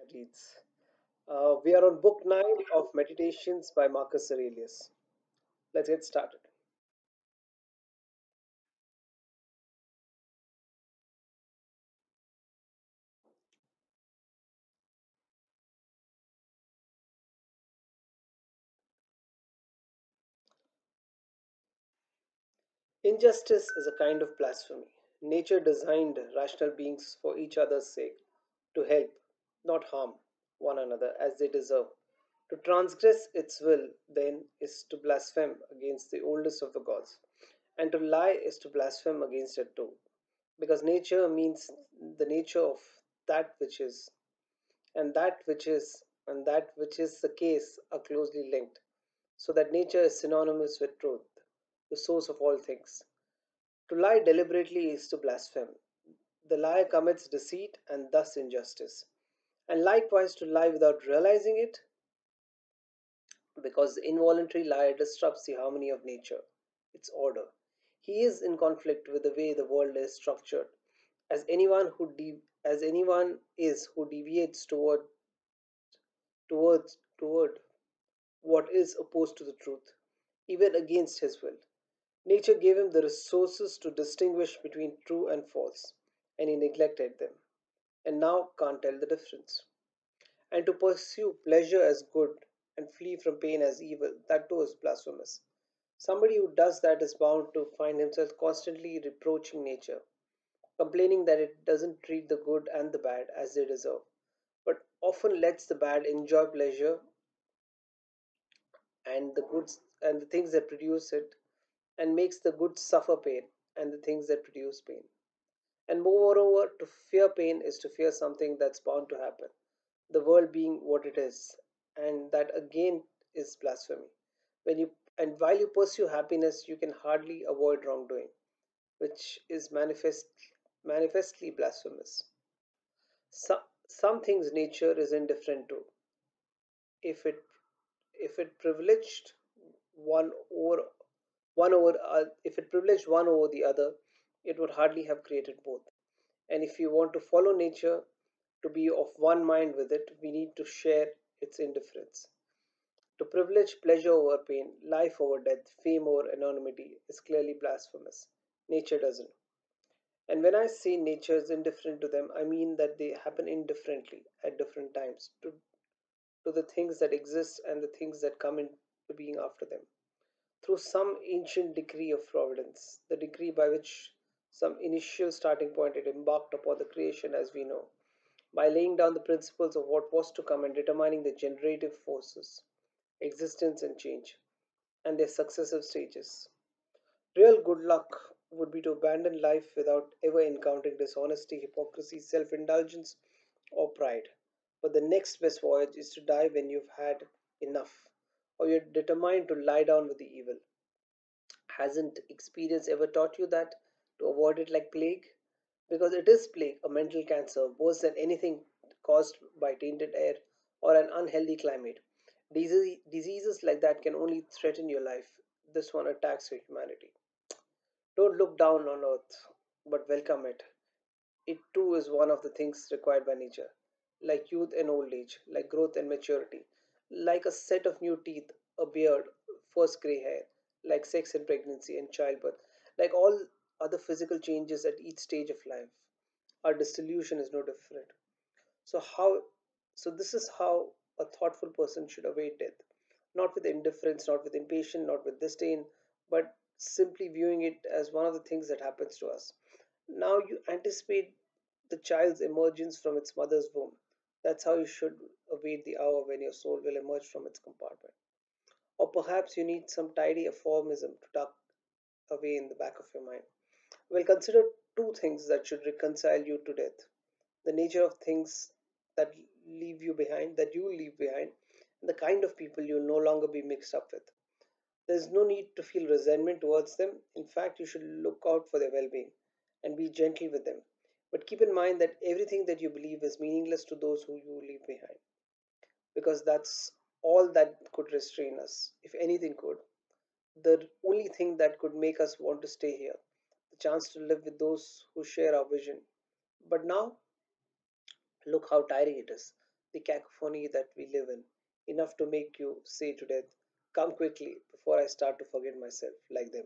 it leads. We are on book 9 of Meditations by Marcus Aurelius. Let's get started. Injustice is a kind of blasphemy. Nature designed rational beings for each other's sake, to help, not harm, one another as they deserve. To transgress its will, then, is to blaspheme against the oldest of the gods, and to lie is to blaspheme against it too, because nature means the nature of that which is, and that which is the case are closely linked, so that nature is synonymous with truth, the source of all things. To lie deliberately is to blaspheme. The liar commits deceit and thus injustice. And likewise, to lie without realizing it, because the involuntary liar disrupts the harmony of nature, its order. He is in conflict with the way the world is structured, as anyone is who deviates toward what is opposed to the truth, even against his will. Nature gave him the resources to distinguish between true and false, and he neglected them, and now can't tell the difference. And to pursue pleasure as good and flee from pain as evil, that too is blasphemous. Somebody who does that is bound to find himself constantly reproaching nature, complaining that it doesn't treat the good and the bad as they deserve, but often lets the bad enjoy pleasure and the goods and the things that produce it, and makes the good suffer pain and the things that produce pain. And moreover, to fear pain is to fear something that's bound to happen, the world being what it is, and that again is blasphemy. When you and while you pursue happiness, you can hardly avoid wrongdoing, which is manifestly blasphemous. Some things nature is indifferent to. If it if it privileged one over if it privileged one over the other, it would hardly have created both. And if you want to follow nature, to be of one mind with it, we need to share its indifference. To privilege pleasure over pain, life over death, fame over anonymity is clearly blasphemous. Nature doesn't. And when I say nature is indifferent to them, I mean that they happen indifferently at different times to the things that exist and the things that come into being after them, through some ancient decree of providence, the decree by which some initial starting point had embarked upon the creation as we know, by laying down the principles of what was to come and determining the generative forces, existence and change, and their successive stages. Real good luck would be to abandon life without ever encountering dishonesty, hypocrisy, self indulgence, or pride. But the next best voyage is to die when you've had enough, or you're determined to lie down with the evil. Hasn't experience ever taught you that? To avoid it like plague? Because it is plague, a mental cancer, worse than anything caused by tainted air or an unhealthy climate. Diseases like that can only threaten your life. This one attacks your humanity. Don't look down on earth, but welcome it. It too is one of the things required by nature, like youth and old age, like growth and maturity, like a set of new teeth, a beard, first gray hair, like sex and pregnancy and childbirth, like all other physical changes at each stage of life. Our dissolution is no different. So how so this is how a thoughtful person should await death. Not with indifference, not with impatience, not with disdain, but simply viewing it as one of the things that happens to us. Now you anticipate the child's emergence from its mother's womb. That's how you should await the hour when your soul will emerge from its compartment. Or perhaps you need some tidy aphorism to tuck away in the back of your mind. Well, consider two things that should reconcile you to death: the nature of things that that you leave behind, and the kind of people you'll no longer be mixed up with. There's no need to feel resentment towards them. In fact, you should look out for their well being and be gentle with them. But keep in mind that everything that you believe is meaningless to those who you leave behind, because that's all that could restrain us, if anything could. The only thing that could make us want to stay here, the chance to live with those who share our vision. But now, look how tiring it is. the cacophony that we live in, enough to make you say to death, "Come quickly before I start to forget myself like them."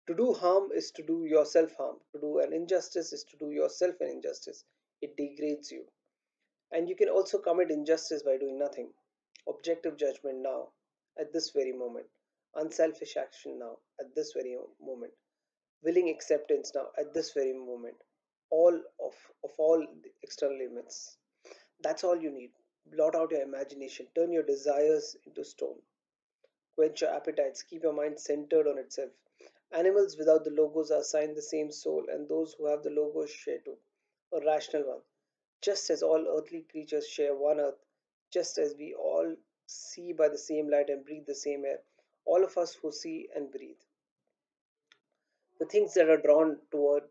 To do harm is to do yourself harm. To do an injustice is to do yourself an injustice. It degrades you. And you can also commit injustice by doing nothing. Objective judgment now, at this very moment. Unselfish action now, at this very moment. Willing acceptance now, at this very moment. All of all the external limits. That's all you need. Blot out your imagination. Turn your desires into stone. Quench your appetites. Keep your mind centered on itself. Animals without the logos are assigned the same soul, and those who have the logos share too, a rational one. Just as all earthly creatures share one earth, just as we all see by the same light and breathe the same air, all of us who see and breathe, the things that are drawn toward,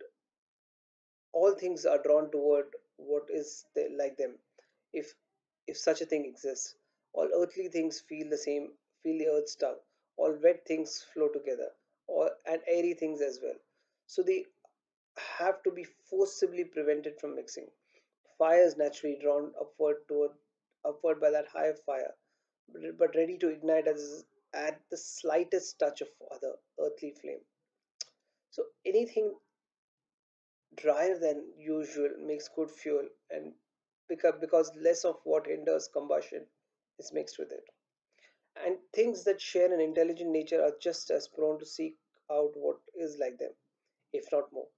all things are drawn toward what is like them, if if such a thing exists. All earthly things feel the same, feel the earth's tug. All wet things flow together, or and airy things as well. So they have to be forcibly prevented from mixing. Fire is naturally drawn upward by that higher fire, but ready to ignite as at the slightest touch of other earthly flame. So anything drier than usual makes good fuel, and because less of what hinders combustion is mixed with it. And things that share an intelligent nature are just as prone to seek out what is like them, if not more,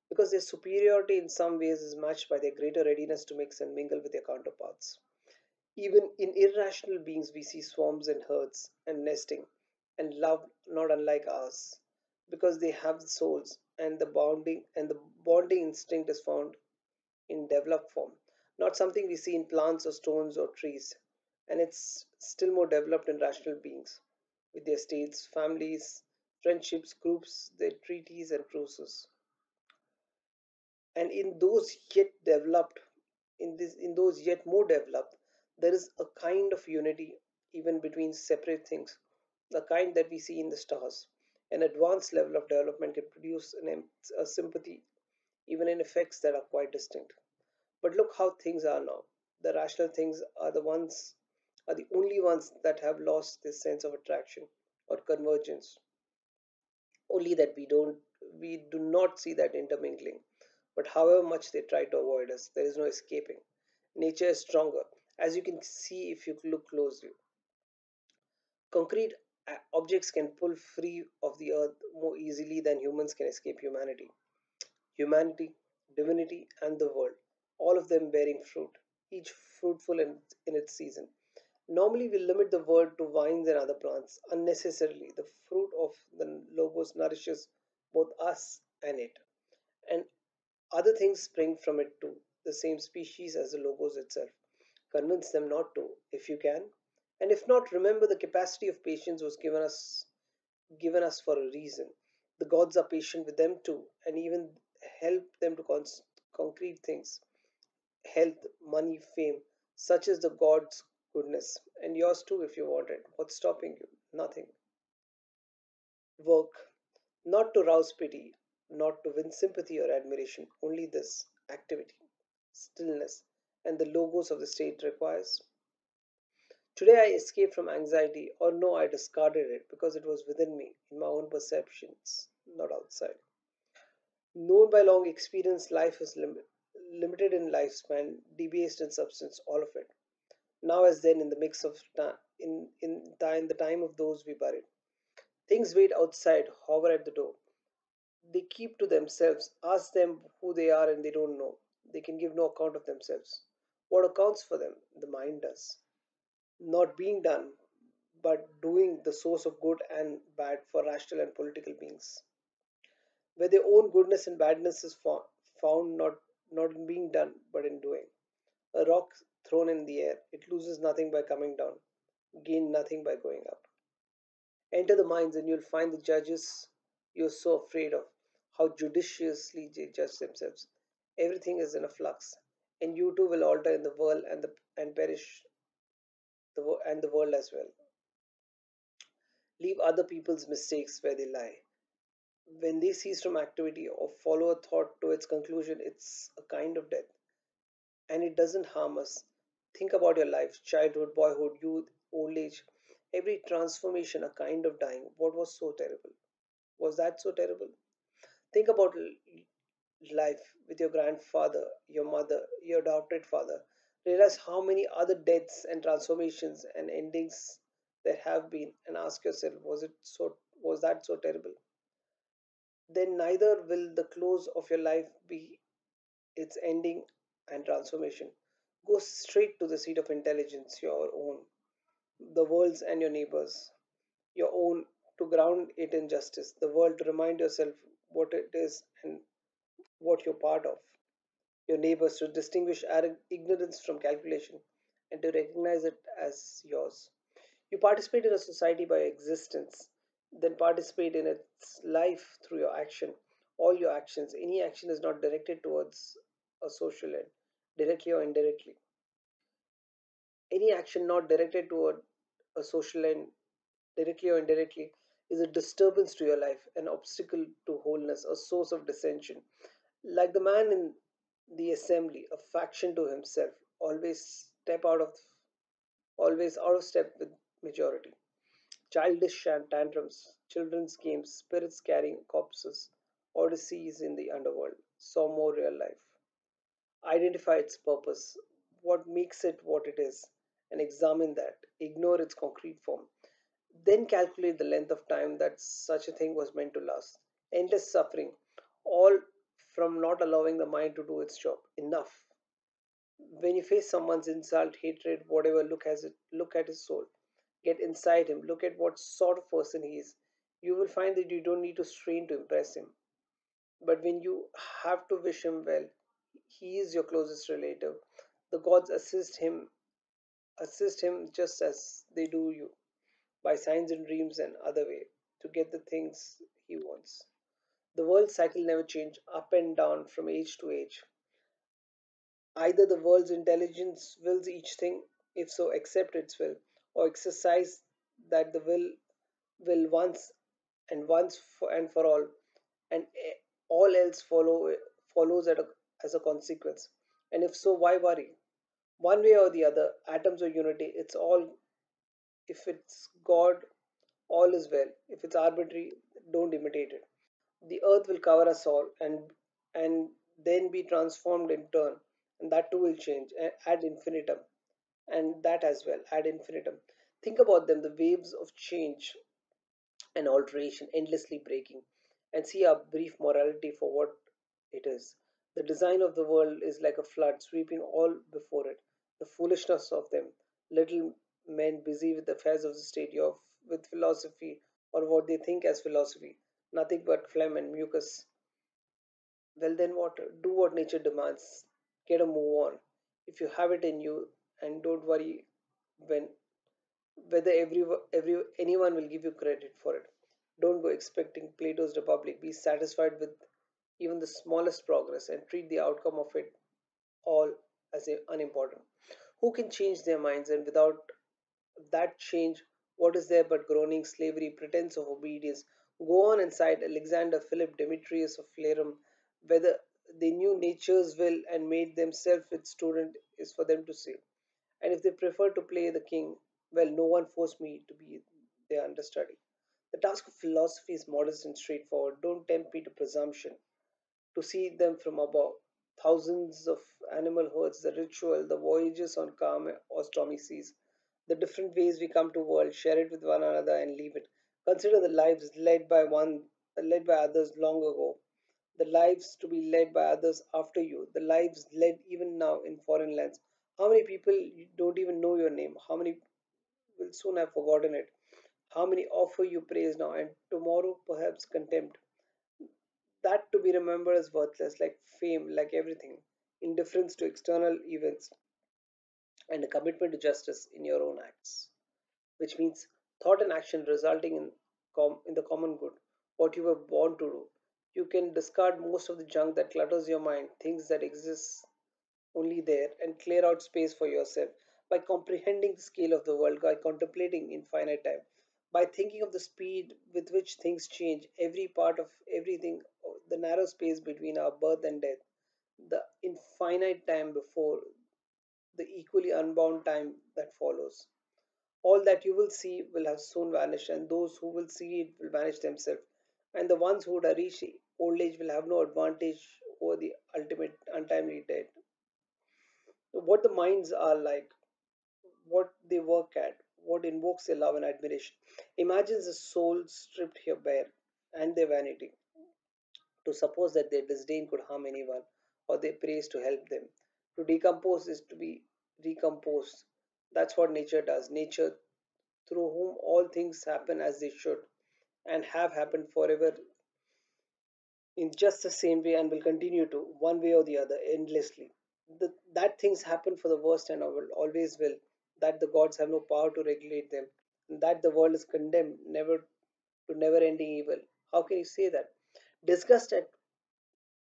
because their superiority in some ways is matched by their greater readiness to mix and mingle with their counterparts. Even in irrational beings, we see swarms and herds and nesting and love not unlike ours, because they have souls, and the bonding instinct is found in developed form, not something we see in plants or stones or trees. And it's still more developed in rational beings, with their states, families, friendships, groups, their treaties and truces. And in those yet developed, in those yet more developed, there is a kind of unity even between separate things, the kind that we see in the stars. An advanced level of development can produce a sympathy even in effects that are quite distinct. But look how things are now. The rational things are the only ones that have lost this sense of attraction or convergence. Only that we do not see that intermingling. But however much they try to avoid us, there is no escaping. Nature is stronger, as you can see if you look closely. Concrete objects can pull free of the earth more easily than humans can escape humanity. Humanity, divinity, and the world, all of them bearing fruit, each fruitful in its season. Normally, we limit the world to vines and other plants unnecessarily. The fruit of the logos nourishes both us and it, and other things spring from it too, the same species as the logos itself. Convince them not to, if you can, and if not, remember the capacity of patience was given us for a reason. The gods are patient with them too, and even help them to concrete things, health, money, fame, such as the God's goodness, and yours too if you want it. What's stopping you? Nothing. Work, not to rouse pity, not to win sympathy or admiration, only this activity, stillness, and the logos of the state requires. Today I escaped from anxiety, or no, I discarded it because it was within me, in my own perceptions, not outside. Known by long experience, life is limited in lifespan, debased in substance, all of it. Now as then, in the mix of time, in the time of those we buried. Things wait outside, hover at the door. They keep to themselves. Ask them who they are, and they don't know. They can give no account of themselves. What accounts for them? The mind does. Not being done, but doing, the source of good and bad for rational and political beings, where their own goodness and badness is found not in being done, but in doing. A rock thrown in the air, it loses nothing by coming down, gain nothing by going up. Enter the minds, and you'll find the judges you're so afraid of, how judiciously they judge themselves. Everything is in a flux, and you too will alter in the world and perish and the world as well. Leave other people's mistakes where they lie. When they cease from activity or follow a thought to its conclusion, it's a kind of death, and it doesn't harm us. Think about your life: childhood, boyhood, youth, old age. Every transformation, a kind of dying. What was so terrible? Was that so terrible? Think about life with your grandfather, your mother, your adopted father. Realize how many other deaths and transformations and endings there have been, and ask yourself, was that so terrible? Then neither will the close of your life be its ending and transformation. Go straight to the seat of intelligence, your own, the world's and your neighbors, your own, to ground it in justice, the world to remind yourself what it is and what you're part of, your neighbors to distinguish ignorance from calculation and to recognize it as yours. You participate in a society by existence, then participate in its life through your action. All your actions, any action is not directed towards a social end, directly or indirectly. Any action not directed toward a social end, directly or indirectly, is a disturbance to your life, an obstacle to wholeness, a source of dissension. Like the man in the assembly, a faction to himself, always out of step with majority. Childish tantrums, children's games, spirits carrying corpses, odysseys in the underworld, saw more real life. Identify its purpose, what makes it what it is, and examine that. Ignore its concrete form. Then calculate the length of time that such a thing was meant to last. Endless suffering, all from not allowing the mind to do its job. Enough. When you face someone's insult, hatred, whatever, look at his soul. Get inside him. Look at what sort of person he is. You will find that you don't need to strain to impress him. But when you have to wish him well, he is your closest relative. The gods assist him just as they do you, by signs and dreams and other way, to get the things he wants. The world cycle never change, up and down from age to age. Either the world's intelligence wills each thing, if so, accept its will, or exercise that the will once and for all, and all else follows as a consequence. And if so, why worry? One way or the other, atoms or unity, it's all. If it's God, all is well. If it's arbitrary, don't imitate it. The earth will cover us all, and then be transformed in turn, and that too will change ad infinitum, and that as well ad infinitum. Think about them, the waves of change and alteration endlessly breaking, and see our brief morality for what it is. The design of the world is like a flood sweeping all before it. The foolishness of them, little men busy with the affairs of the state, with philosophy, or what they think as philosophy, nothing but phlegm and mucus. Well, then what? Do what nature demands. Get a move on. If you have it in you, and don't worry when whether anyone will give you credit for it. Don't go expecting Plato's Republic. Be satisfied with even the smallest progress and treat the outcome of it all as unimportant. Who can change their minds, and without that change, what is there but groaning, slavery, pretense of obedience? Go on and cite Alexander, Philip, Demetrius of Phalerum. Whether they knew nature's will and made themselves its student is for them to say. And if they prefer to play the king, well, no one forced me to be their understudy. The task of philosophy is modest and straightforward. Don't tempt me to presumption, to see them from above. Thousands of animal herds, the ritual, the voyages on calm or stormy seas, the different ways we come to world, share it with one another and leave it. Consider the lives led by others long ago, the lives to be led by others after you, the lives led even now in foreign lands. How many people don't even know your name? How many will soon have forgotten it? How many offer you praise now and tomorrow perhaps contempt? That to be remembered as worthless, like fame, like everything, indifference to external events, and a commitment to justice in your own acts, which means thought and action resulting in the common good, what you were born to do. You can discard most of the junk that clutters your mind, things that exist only there, and clear out space for yourself by comprehending the scale of the world, by contemplating infinite time, by thinking of the speed with which things change, every part of everything, the narrow space between our birth and death, the infinite time before the equally unbound time that follows. All that you will see will have soon vanished, and those who will see it will vanish themselves. And the ones who would have reached old age will have no advantage over the ultimate untimely dead. What the minds are like, what they work at, what invokes their love and admiration, imagines the soul stripped here bare, and their vanity. To suppose that their disdain could harm anyone, or their praise to help them. To decompose is to be recomposed. That's what nature does. Nature, through whom all things happen as they should and have happened forever in just the same way and will continue to, one way or the other, endlessly. That things happen for the worst and always will, that the gods have no power to regulate them, and that the world is condemned never to never ending evil. How can you say that? Disgust at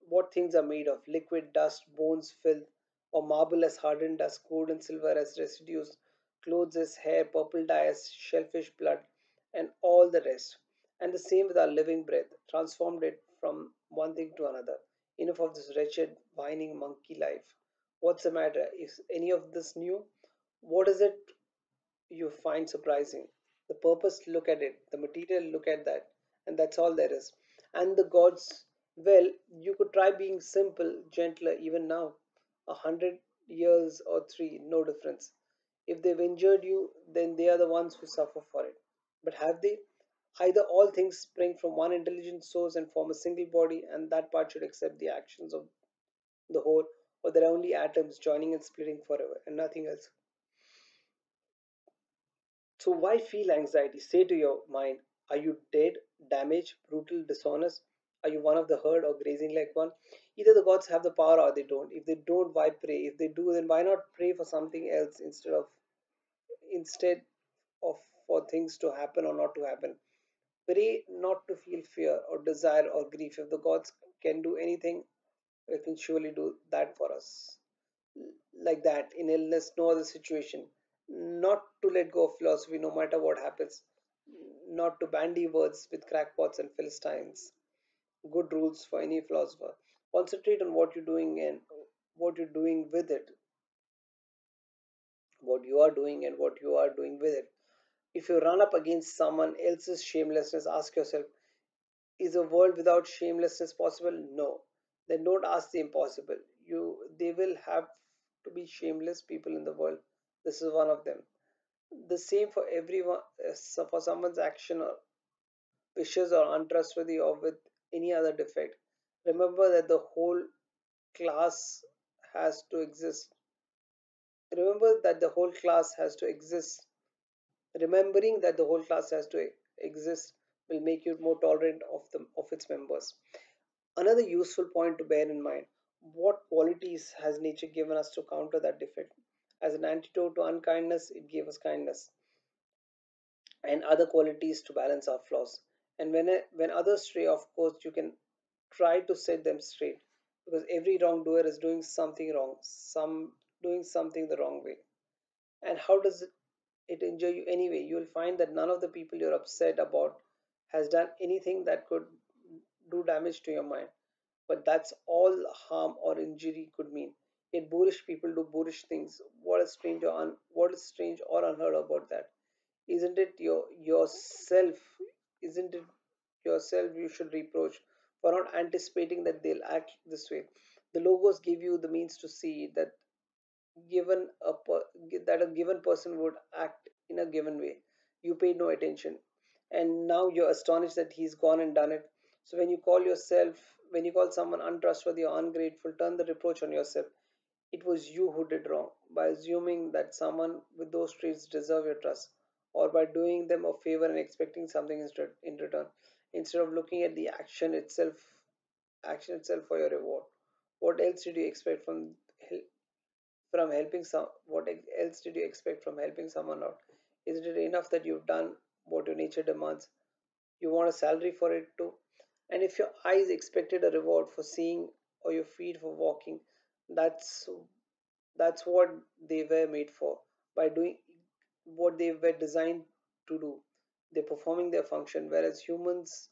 what things are made of liquid, dust, bones, filth, or marble as hardened dust, gold and silver as residues, clothes as hair, purple dye as shellfish blood, and all the rest. And the same with our living breath, transformed it from one thing to another. Enough of this wretched, whining monkey life. What's the matter? Is any of this new? What is it you find surprising? The purpose, look at it. The material, look at that. And that's all there is. And the gods, well, you could try being simple, gentler, even now. 100 years or three, no difference. If they've injured you, then they are the ones who suffer for it. But have they? Either all things spring from one intelligent source and form a single body, and that part should accept the actions of the whole, or there are only atoms joining and splitting forever, and nothing else. So why feel anxiety? Say to your mind, are you dead, damaged, brutal, dishonest? Are you one of the herd or grazing like one? Either the gods have the power or they don't. If they don't, why pray? If they do, then why not pray for something else instead of for things to happen or not to happen? Pray not to feel fear or desire or grief. If the gods can do anything, they can surely do that for us. Like that, in illness, no other situation. Not to let go of philosophy no matter what happens. Not to bandy words with crackpots and Philistines. Good rules for any philosopher. Concentrate on what you're doing and what you're doing with it. What you are doing and what you are doing with it. If you run up against someone else's shamelessness, ask yourself, is a world without shamelessness possible? No. Then don't ask the impossible. They will have to be shameless people in the world. This is one of them. The same for everyone, for someone's action or wishes or untrustworthy or with any other defect. Remember that the whole class has to exist. Remember that the whole class has to exist. Remembering that the whole class has to exist will make you more tolerant of its members. Another useful point to bear in mind, what qualities has nature given us to counter that defect? As an antidote to unkindness, it gave us kindness and other qualities to balance our flaws. And when others stray, of course, you can try to set them straight because every wrongdoer is doing something wrong, some doing something the wrong way. And how does it injure you anyway? You will find that none of the people you're upset about has done anything that could do damage to your mind. But that's all harm or injury could mean. Yet boorish people do boorish things. What is strange or unheard about that? Isn't it yourself? Isn't it yourself you should reproach for not anticipating that they'll act this way? The logos give you the means to see given that a given person would act in a given way. You paid no attention, and now you're astonished that he's gone and done it. So when you call someone untrustworthy or ungrateful, turn the reproach on yourself. It was you who did wrong by assuming that someone with those traits deserve your trust, or by doing them a favor and expecting something in return, instead of looking at the action itself for your reward. What else did you expect from helping some? What else did you expect from helping someone out? Isn't it enough that you've done what your nature demands? You want a salary for it too. And if your eyes expected a reward for seeing or your feet for walking, that's that's what they were made for. By doing what they were designed to do, they're performing their function, whereas humans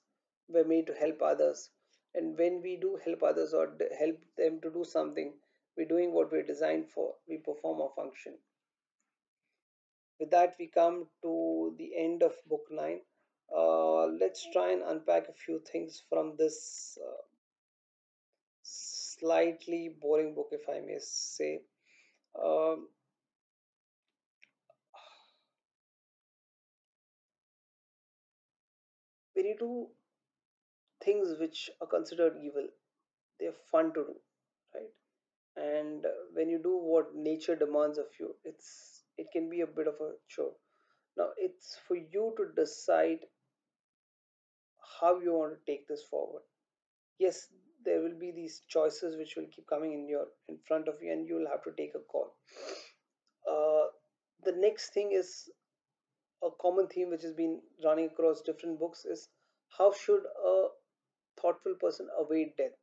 were made to help others. And when we do help others or help them to do something, we're doing what we're designed for, we perform our function. With that, we come to the end of book 9. Let's try and unpack a few things from this slightly boring book, if I may say. Um, when you do things which are considered evil, they're fun to do, right? And when you do what nature demands of you, it can be a bit of a chore. Now it's for you to decide how you want to take this forward. Yes, there will be these choices which will keep coming in front of you, and you will have to take a call. uh, the next thing is a common theme which has been running across different books is how should a thoughtful person await death.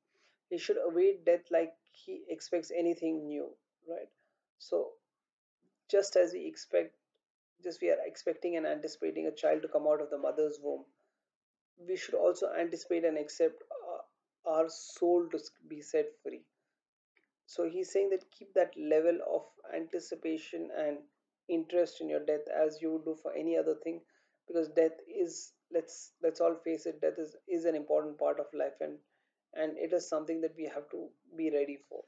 He should await death like he expects anything new, right? So just as we are expecting and anticipating a child to come out of the mother's womb, we should also anticipate and accept our soul to be set free. So he's saying that keep that level of anticipation and interest in your death as you would do for any other thing, because death is, let's all face it, death is an important part of life, and it is something that we have to be ready for.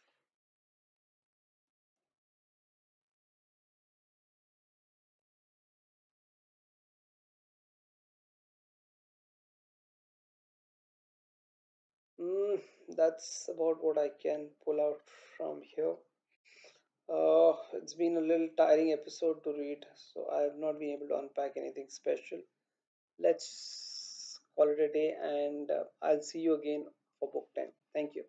mm, that's about what I can pull out from here. It's been a little tiring episode to read, so I have not been able to unpack anything special. Let's call it a day, and I'll see you again for book 10. Thank you.